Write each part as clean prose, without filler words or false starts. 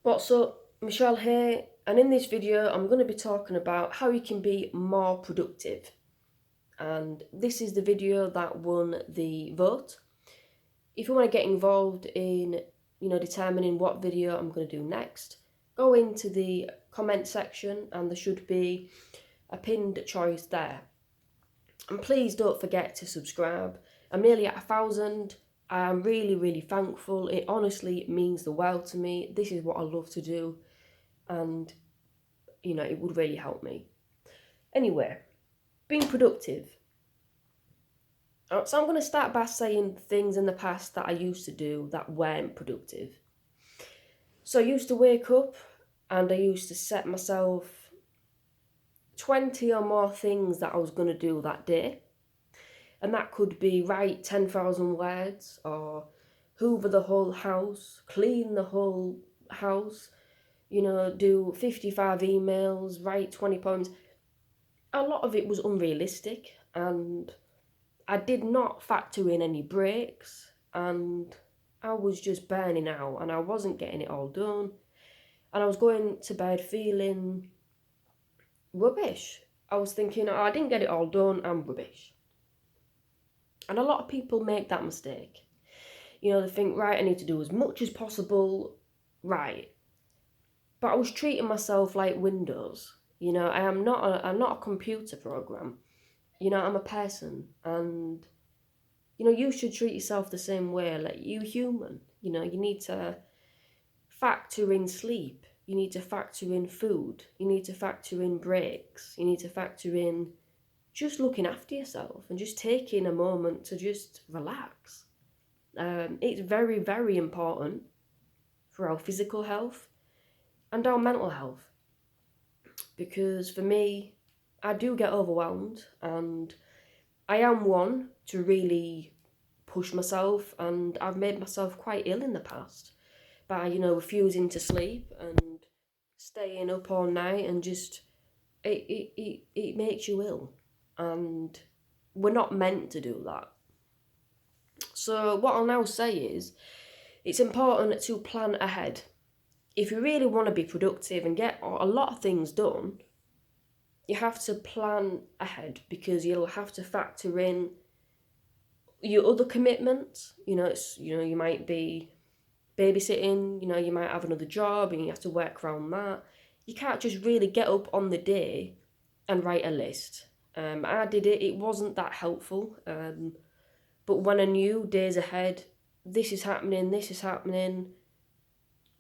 What's up? Michelle here, and in this video I'm going to be talking about how you can be more productive. And this is the video that won the vote. If you want to get involved in, determining what video I'm going to do next, go into the comment section and there should be a pinned choice there. And please don't forget to subscribe. I'm nearly at 1,000. I'm really thankful. It honestly means the world to me. This is what I love to do, and it would really help me. Anyway, being productive. So I'm going to start by saying things in the past that I used to do that weren't productive. So I used to wake up and I used to set myself 20 or more things that I was going to do that day. And that could be write 10,000 words, or hoover the whole house, clean the whole house, do 55 emails, write 20 poems. A lot of it was unrealistic, and I did not factor in any breaks, and I was just burning out and I wasn't getting it all done. And I was going to bed feeling rubbish. I was thinking, oh, I didn't get it all done, I'm rubbish. And a lot of people make that mistake. They think, right, I need to do as much as possible, right. But I was treating myself like Windows. I'm not a computer program. I'm a person, and you should treat yourself the same way. Like, you human. You need to factor in sleep. You need to factor in food. You need to factor in breaks. You need to factor in just looking after yourself and just taking a moment to just relax. It's very important for our physical health and our mental health. Because for me, I do get overwhelmed, and I am one to really push myself, and I've made myself quite ill in the past by, refusing to sleep and staying up all night, and just it makes you ill, and we're not meant to do that. So what I'll now say is, it's important to plan ahead. If you really want to be productive and get a lot of things done, you have to plan ahead, because you'll have to factor in your other commitments. You might be babysitting, you might have another job and you have to work around that. You can't just really get up on the day and write a list. I did it, it wasn't that helpful. But when I knew days ahead, this is happening,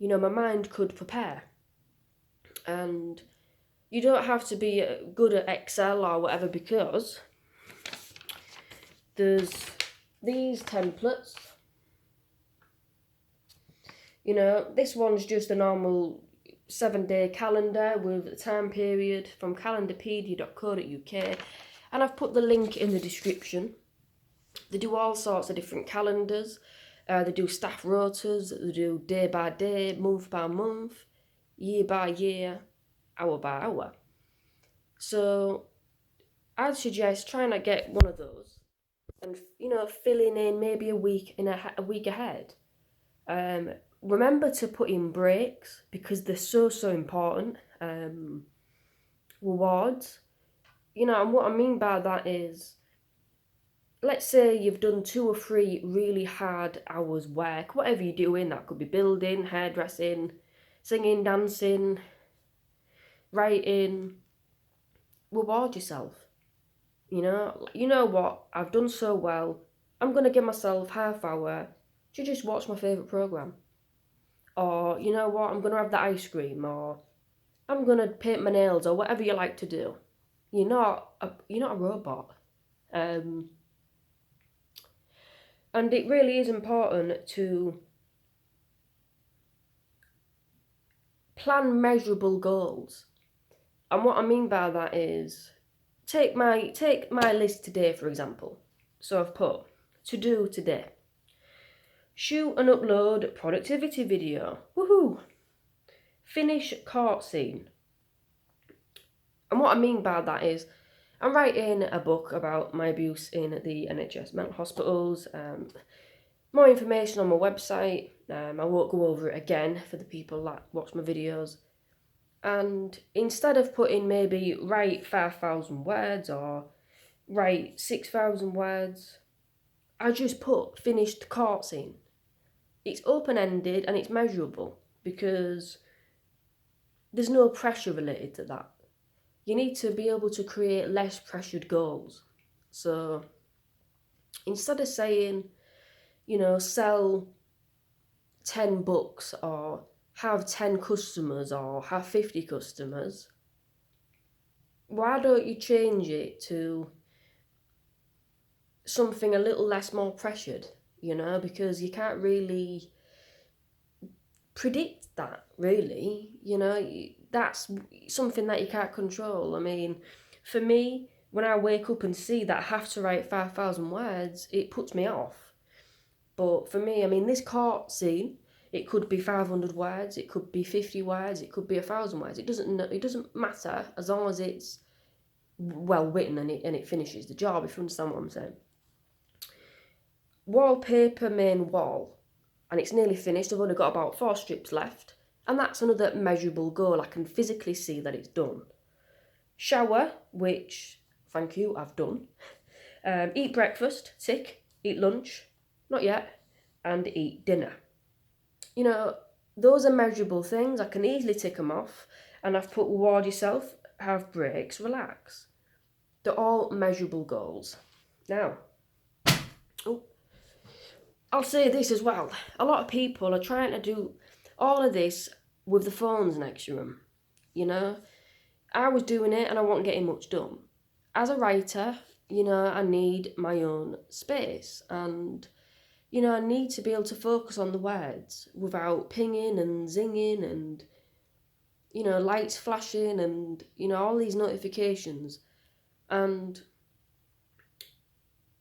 my mind could prepare. And you don't have to be good at Excel or whatever, because there's these templates. This one's just a normal 7-day calendar with a time period from calendarpedia.co.uk, and I've put the link in the description. They do all sorts of different calendars. They do staff rotas, they do day by day, month by month, year by year, hour by hour. So I'd suggest trying to get one of those and, filling in maybe a week ahead. Remember to put in breaks, because they're so important. Rewards. And what I mean by that is, let's say you've done 2 or 3 really hard hours work, whatever you're doing. That could be building, hairdressing, singing, dancing, writing. Reward yourself. You know what? I've done so well. I'm going to give myself half hour to just watch my favourite programme. Or, you know what? I'm going to have the ice cream, or I'm going to paint my nails, or whatever you like to do. You're not a robot. And it really is important to plan measurable goals. And what I mean by that is, take my list today, for example. So I've put to do today. Shoot and upload productivity video. Woohoo! Finish court scene. And what I mean by that is, I'm writing a book about my abuse in the NHS mental hospitals. More information on my website. I won't go over it again for the people that watch my videos. And instead of putting maybe write 5,000 words or write 6,000 words, I just put finished court scene. It's open-ended and it's measurable because there's no pressure related to that. You need to be able to create less pressured goals. So instead of saying, sell 10 books or have 10 customers or have 50 customers, why don't you change it to something a little less more pressured, because you can't really predict that, really. That's something that you can't control. I mean, for me, when I wake up and see that I have to write 5,000 words, it puts me off. But for me, I mean, this court scene, it could be 500 words, it could be 50 words, it could be 1,000 words. It doesn't matter as long as it's well written and it finishes the job, if you understand what I'm saying. Wallpaper main wall, and it's nearly finished. I've only got about 4 strips left, and that's another measurable goal. I can physically see that it's done. Shower, which, thank you, I've done. Eat breakfast, tick. Eat lunch, not yet. And eat dinner. Those are measurable things. I can easily tick them off, and I've put reward yourself, have breaks, relax. They're all measurable goals. Now, I'll say this as well. A lot of people are trying to do all of this with the phones next to them. I was doing it and I wasn't getting much done. As a writer, I need my own space, and I need to be able to focus on the words without pinging and zinging and lights flashing and all these notifications. And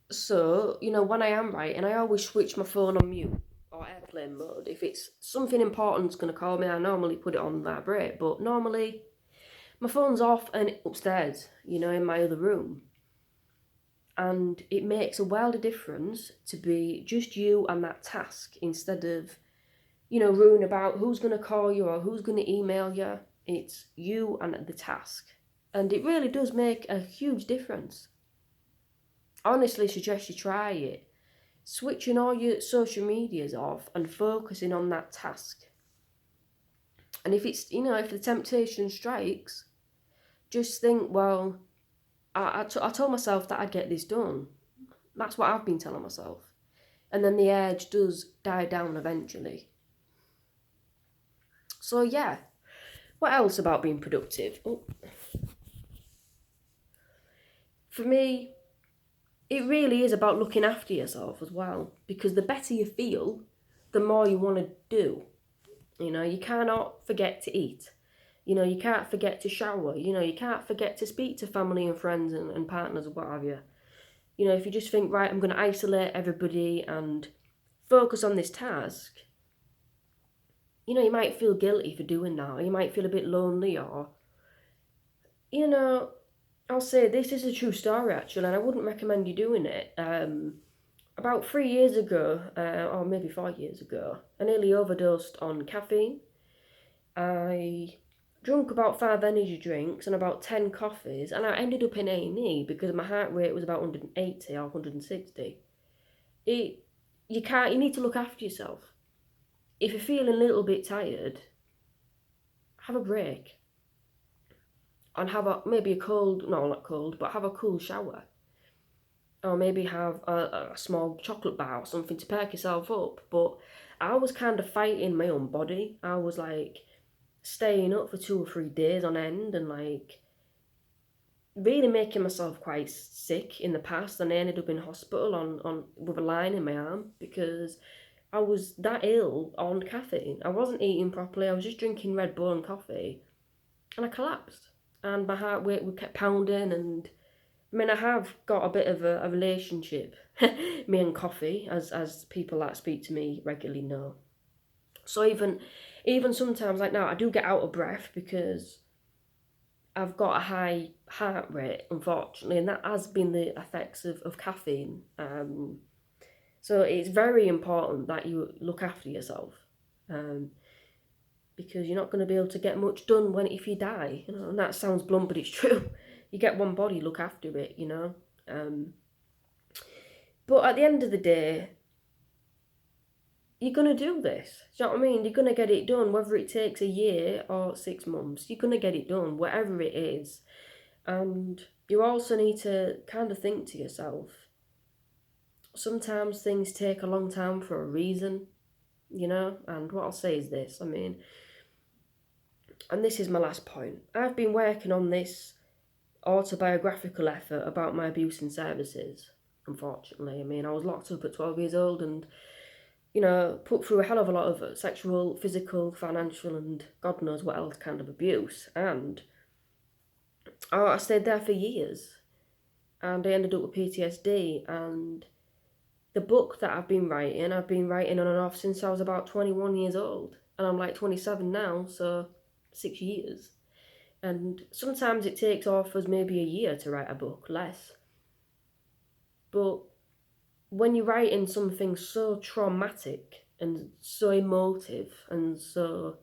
so, when I am writing, I always switch my phone on mute or airplane mode. If it's something important's going to call me, I normally put it on vibrate, but normally my phone's off and upstairs, in my other room. And it makes a world of difference to be just you and that task instead of, ruining about who's going to call you or who's going to email you. It's you and the task. And it really does make a huge difference. I honestly suggest you try it. Switching all your social medias off and focusing on that task. And if it's, if the temptation strikes, just think, well, I told myself that I'd get this done. That's what I've been telling myself. And then the urge does die down eventually. So yeah, what else about being productive? For me, it really is about looking after yourself as well, because the better you feel, the more you want to do. You cannot forget to eat. You can't forget to shower. You can't forget to speak to family and friends and partners or what have you. If you just think, right, I'm going to isolate everybody and focus on this task, you might feel guilty for doing that, or you might feel a bit lonely, or, I'll say this is a true story actually, and I wouldn't recommend you doing it. About 3 years ago, or maybe 4 years ago, I nearly overdosed on caffeine. I drunk about 5 energy drinks and about 10 coffees, and I ended up in A&E because my heart rate was about 180 or 160. You need to look after yourself. If you're feeling a little bit tired, have a break. And have maybe a cold, no, not cold, but have a cool shower. Or maybe have a small chocolate bar or something to perk yourself up. But I was kind of fighting my own body. I was like staying up for 2 or 3 days on end and like really making myself quite sick in the past, and I ended up in hospital on with a line in my arm because I was that ill on caffeine. I wasn't eating properly, I was just drinking Red Bull and coffee, and I collapsed. And my heart rate would kept pounding, and I mean, I have got a bit of a relationship, me and coffee, as people that speak to me regularly know. So even sometimes, like now, I do get out of breath because I've got a high heart rate, unfortunately, and that has been the effects of caffeine. So it's very important that you look after yourself, because you're not going to be able to get much done if you die. And that sounds blunt, but it's true. You get one body, look after it. But at the end of the day, you're going to do this. Do you know what I mean? You're going to get it done, whether it takes a year or 6 months. You're going to get it done, whatever it is. And you also need to kind of think to yourself, sometimes things take a long time for a reason, And what I'll say is this, and this is my last point. I've been working on this autobiographical effort about my abuse in services, unfortunately. I was locked up at 12 years old and put through a hell of a lot of sexual, physical, financial, and God knows what else kind of abuse. And I stayed there for years. And I ended up with PTSD. And the book that I've been writing on and off since I was about 21 years old. And I'm like 27 now, so 6 years. And sometimes it takes authors maybe a year to write a book, less. But when you're writing something so traumatic and so emotive and so,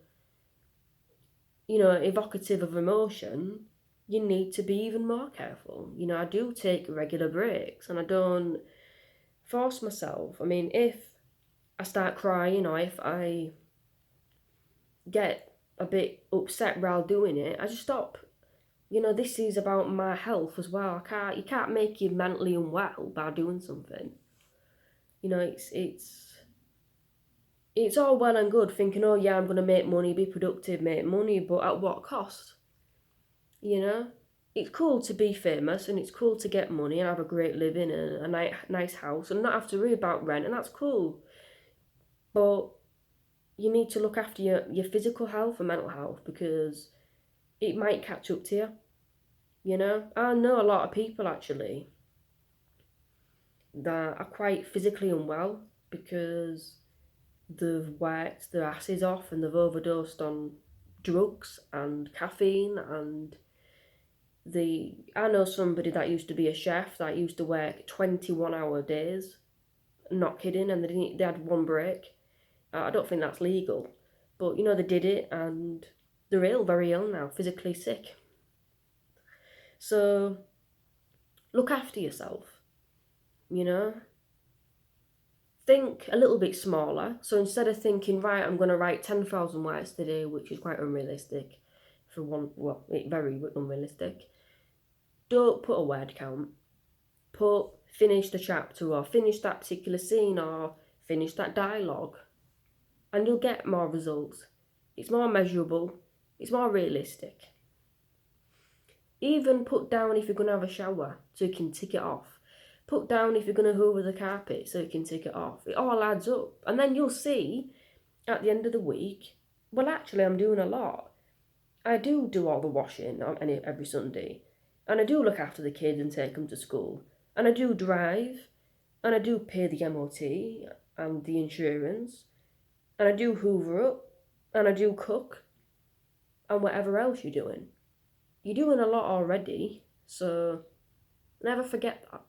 evocative of emotion, you need to be even more careful. I do take regular breaks and I don't force myself. If I start crying or if I get a bit upset while doing it, I just stop. This is about my health as well. You can't make you mentally unwell by doing something. It's all well and good thinking, oh yeah, I'm going to make money, be productive, make money, but at what cost? It's cool to be famous and it's cool to get money and have a great living and a nice house and not have to worry about rent, and that's cool. But you need to look after your physical health and mental health, because it might catch up to you. I know a lot of people actually that are quite physically unwell because they've worked their asses off and they've overdosed on drugs and caffeine. And I know somebody that used to be a chef that used to work 21-hour days, not kidding, and they had one break. I don't think that's legal, but they did it and they're ill, very ill now, physically sick. So look after yourself. Think a little bit smaller. So instead of thinking, right, I'm going to write 10,000 words today, which is quite unrealistic very unrealistic. Don't put a word count. Finish the chapter or finish that particular scene or finish that dialogue, and you'll get more results. It's more measurable. It's more realistic. Even put down if you're going to have a shower so you can tick it off. Put down if you're going to hoover the carpet so you can tick it off. It all adds up. And then you'll see at the end of the week, well, actually, I'm doing a lot. I do all the washing every Sunday. And I do look after the kids and take them to school. And I do drive. And I do pay the MOT and the insurance. And I do hoover up. And I do cook. And whatever else you're doing. You're doing a lot already. So never forget that.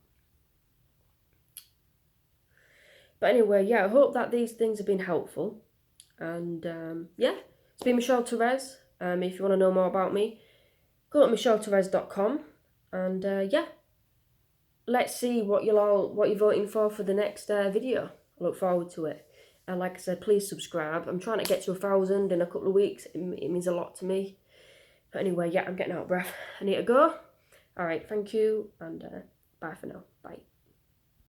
But anyway, I hope that these things have been helpful. And it's been Michelle Therese. If you want to know more about me, go to michelletherese.com. And let's see what you're voting for the next video. I look forward to it. And like I said, please subscribe. I'm trying to get to 1,000 in a couple of weeks. It means a lot to me. But anyway, I'm getting out of breath. I need to go. All right, thank you, and bye for now. Bye.